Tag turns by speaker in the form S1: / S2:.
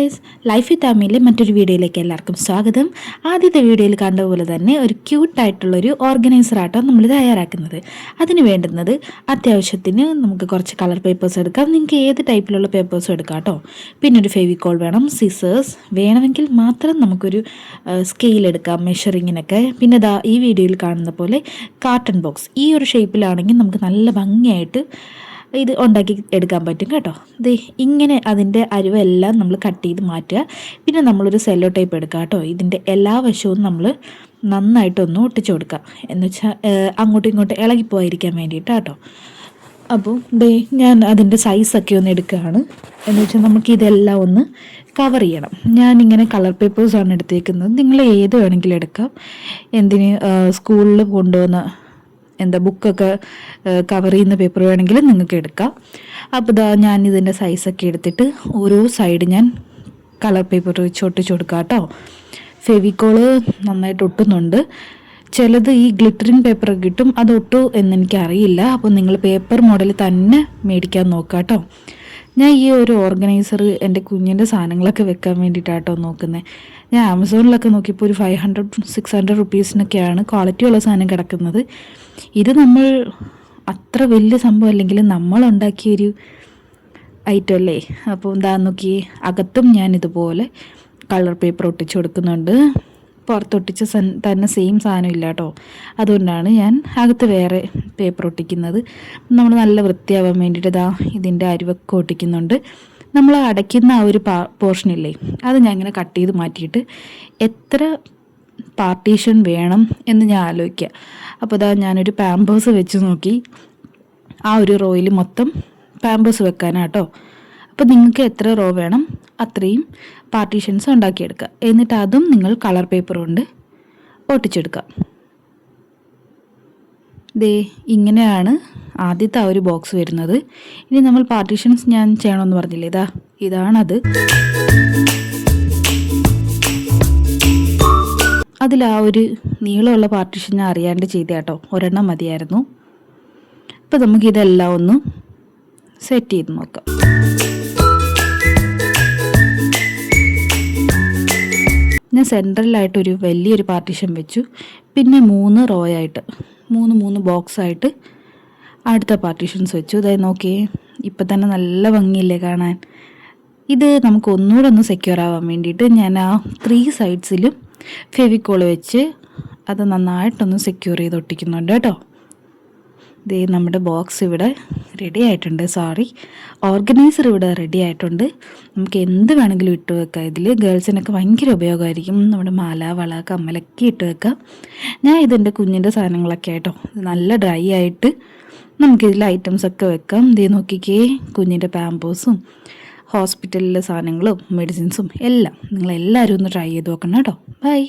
S1: Guys, life with ആമിയിലെ മറ്റൊരു വീഡിയോയിലേക്ക് എല്ലാവർക്കും സ്വാഗതം. ആദ്യത്തെ വീഡിയോയിൽ കണ്ടതുപോലെ തന്നെ ഒരു ക്യൂട്ടായിട്ടുള്ളൊരു ഓർഗനൈസർ ആട്ടോ നമ്മൾ തയ്യാറാക്കുന്നത്. അതിന് വേണ്ടുന്നത് അത്യാവശ്യത്തിന് നമുക്ക് കുറച്ച് കളർ പേപ്പേഴ്സ് എടുക്കാം. നിങ്ങൾക്ക് ഏത് ടൈപ്പിലുള്ള പേപ്പേഴ്സും എടുക്കാം കേട്ടോ. പിന്നെ ഒരു ഫെവിക്കോൾ വേണം, സിസേഴ്സ് വേണമെങ്കിൽ മാത്രം നമുക്കൊരു സ്കെയിൽ എടുക്കാം മെഷറിങ്ങിനൊക്കെ. പിന്നെ ഈ വീഡിയോയിൽ കാണുന്ന പോലെ കാർട്ടൺ ബോക്സ് ഈ ഒരു ഷേപ്പിലാണെങ്കിൽ നമുക്ക് നല്ല ഭംഗിയായിട്ട് ഇത് ഉണ്ടാക്കി എടുക്കാൻ പറ്റും കേട്ടോ. ഇങ്ങനെ അതിൻ്റെ അരിവെല്ലാം നമ്മൾ കട്ട് ചെയ്ത് മാറ്റുക. പിന്നെ നമ്മളൊരു സെല്ലോ ടേപ്പ് എടുക്കുക കേട്ടോ. ഇതിൻ്റെ എല്ലാ വശവും നമ്മൾ നന്നായിട്ടൊന്ന് ഒട്ടിച്ചു കൊടുക്കുക, എന്ന് വെച്ചാൽ അങ്ങോട്ടും ഇങ്ങോട്ടും ഇളകിപ്പോയിരിക്കാൻ വേണ്ടിയിട്ട് കേട്ടോ. അപ്പോൾ ഞാൻ അതിൻ്റെ സൈസൊക്കെ ഒന്ന് എടുക്കുകയാണ്, എന്ന് വെച്ചാൽ നമുക്ക് ഇതെല്ലാം ഒന്ന് കവർ ചെയ്യണം. ഞാനിങ്ങനെ കളർ പേപ്പേഴ്സാണ് എടുത്തേക്കുന്നത്. നിങ്ങൾ ഏത് വേണമെങ്കിലും എടുക്കാം. എന്തിന് സ്കൂളിൽ കൊണ്ടുവന്ന ബുക്കൊക്കെ കവർ ചെയ്യുന്ന പേപ്പർ വേണമെങ്കിലും നിങ്ങൾക്ക് എടുക്കാം. അപ്പോൾ ഞാനിതിൻ്റെ സൈസൊക്കെ എടുത്തിട്ട് ഓരോ സൈഡ് ഞാൻ കളർ പേപ്പർ വെച്ച് ഒട്ടിച്ച് കൊടുക്കാം കേട്ടോ. ഫെവിക്കോള് നന്നായിട്ട് ഒട്ടുന്നുണ്ട്. ചിലത് ഈ ഗ്ലിറ്ററിങ് പേപ്പർ കിട്ടും, അത് ഒട്ടു എന്നെനിക്കറിയില്ല. അപ്പോൾ നിങ്ങൾ പേപ്പർ മോഡൽ തന്നെ മേടിക്കാൻ നോക്കാം കേട്ടോ. ഞാൻ ഈ ഒരു ഓർഗനൈസർ എൻ്റെ കുഞ്ഞിൻ്റെ സാധനങ്ങളൊക്കെ വെക്കാൻ വേണ്ടിയിട്ടാട്ടോ നോക്കുന്നത്. ഞാൻ ആമസോണിലൊക്കെ നോക്കിയപ്പോൾ ഒരു 500-600 റുപ്പീസിനൊക്കെയാണ് ക്വാളിറ്റിയുള്ള സാധനം കിടക്കുന്നത്. ഇത് നമ്മൾ അത്ര വലിയ സംഭവം അല്ലെങ്കിൽ നമ്മളുണ്ടാക്കിയൊരു ഐറ്റം അല്ലേ. അപ്പോൾ നോക്കി അകത്തും ഞാൻ ഇതുപോലെ കളർ പേപ്പർ ഒട്ടിച്ചു കൊടുക്കുന്നുണ്ട്. പുറത്തൊട്ടിച്ച തന്നെ സെയിം സാധനം ഇല്ല കേട്ടോ. അതുകൊണ്ടാണ് ഞാൻ അകത്ത് വേറെ പേപ്പർ ഒട്ടിക്കുന്നത്. നമ്മൾ നല്ല വൃത്തിയാവാൻ വേണ്ടിയിട്ട് ഇതിൻ്റെ അരിവൊക്കെ ഒട്ടിക്കുന്നുണ്ട്. നമ്മൾ അടയ്ക്കുന്ന ആ ഒരു പോർഷനില്ലേ, അത് ഞാൻ ഇങ്ങനെ കട്ട് ചെയ്ത് മാറ്റിയിട്ട് എത്ര പാർട്ടീഷൻ വേണം എന്ന് ഞാൻ ആലോചിക്കുക. അപ്പോൾ ഞാനൊരു പാമ്പേഴ്സ് വെച്ച് നോക്കി. ആ ഒരു റോയിൽ മൊത്തം പാമ്പേഴ്സ് വെക്കാനാട്ടോ. അപ്പോൾ നിങ്ങൾക്ക് എത്ര റോ വേണം അത്രയും പാർട്ടീഷൻസ് ഉണ്ടാക്കിയെടുക്കുക. എന്നിട്ട് അതും നിങ്ങൾ കളർ പേപ്പർ കൊണ്ട് ഒട്ടിച്ചെടുക്കുക. ഇങ്ങനെയാണ് ആദ്യത്തെ ആ ഒരു ബോക്സ് വരുന്നത്. ഇനി നമ്മൾ പാർട്ടീഷൻസ് ഞാൻ ചെയ്യണമെന്ന് പറഞ്ഞില്ലേ, ഇതാണത്. അതിൽ ആ ഒരു നീളമുള്ള പാർട്ടീഷൻ ഞാൻ അറിയാണ്ട് ചെയ്ത കേട്ടോ. ഒരെണ്ണം മതിയായിരുന്നു. അപ്പോൾ നമുക്കിതെല്ലാം ഒന്ന് സെറ്റ് ചെയ്ത് നോക്കാം. ഞാൻ സെൻട്രലായിട്ടൊരു വലിയൊരു പാർട്ടീഷൻ വെച്ചു. പിന്നെ 3 റോ ആയിട്ട് 3 ബോക്സായിട്ട് അടുത്ത പാർട്ടീഷൻസ് വെച്ചു. അതായത് നോക്കിയേ, ഇപ്പം തന്നെ നല്ല ഭംഗിയില്ലേ കാണാൻ. ഇത് നമുക്ക് ഒന്നുകൂടെ ഒന്ന് സെക്യൂർ ആവാൻ വേണ്ടിയിട്ട് ഞാൻ ആ 3 സൈഡ്സിലും ഫെവിക്കോൾ വെച്ച് അത് നന്നായിട്ടൊന്ന് സെക്യൂർ ചെയ്ത് ഒട്ടിക്കുന്നുണ്ട് കേട്ടോ. നമ്മുടെ ബോക്സ് ഇവിടെ റെഡി ആയിട്ടുണ്ട്. ഓർഗനൈസർ ഇവിടെ റെഡി ആയിട്ടുണ്ട്. നമുക്ക് എന്ത് വേണമെങ്കിലും ഇട്ട് വെക്കാം. ഇതിൽ ഗേൾസിനൊക്കെ ഭയങ്കര ഉപയോഗമായിരിക്കും. നമ്മുടെ മാല, വള, കമ്മലൊക്കെ ഇട്ട് വെക്കാം. ഞാൻ ഇതെൻ്റെ കുഞ്ഞിൻ്റെ സാധനങ്ങളൊക്കെ ആയിട്ടോ. നല്ല ഡ്രൈ ആയിട്ട് നമുക്കിതിൽ ഐറ്റംസൊക്കെ വെക്കാം. നോക്കിക്കേ, കുഞ്ഞിൻ്റെ പാമ്പേഴ്സും ഹോസ്പിറ്റലിലെ സാധനങ്ങളും മെഡിസിൻസും എല്ലാം. നിങ്ങളെല്ലാവരും ഒന്ന് ട്രൈ ചെയ്ത് നോക്കണം കേട്ടോ. ബൈ.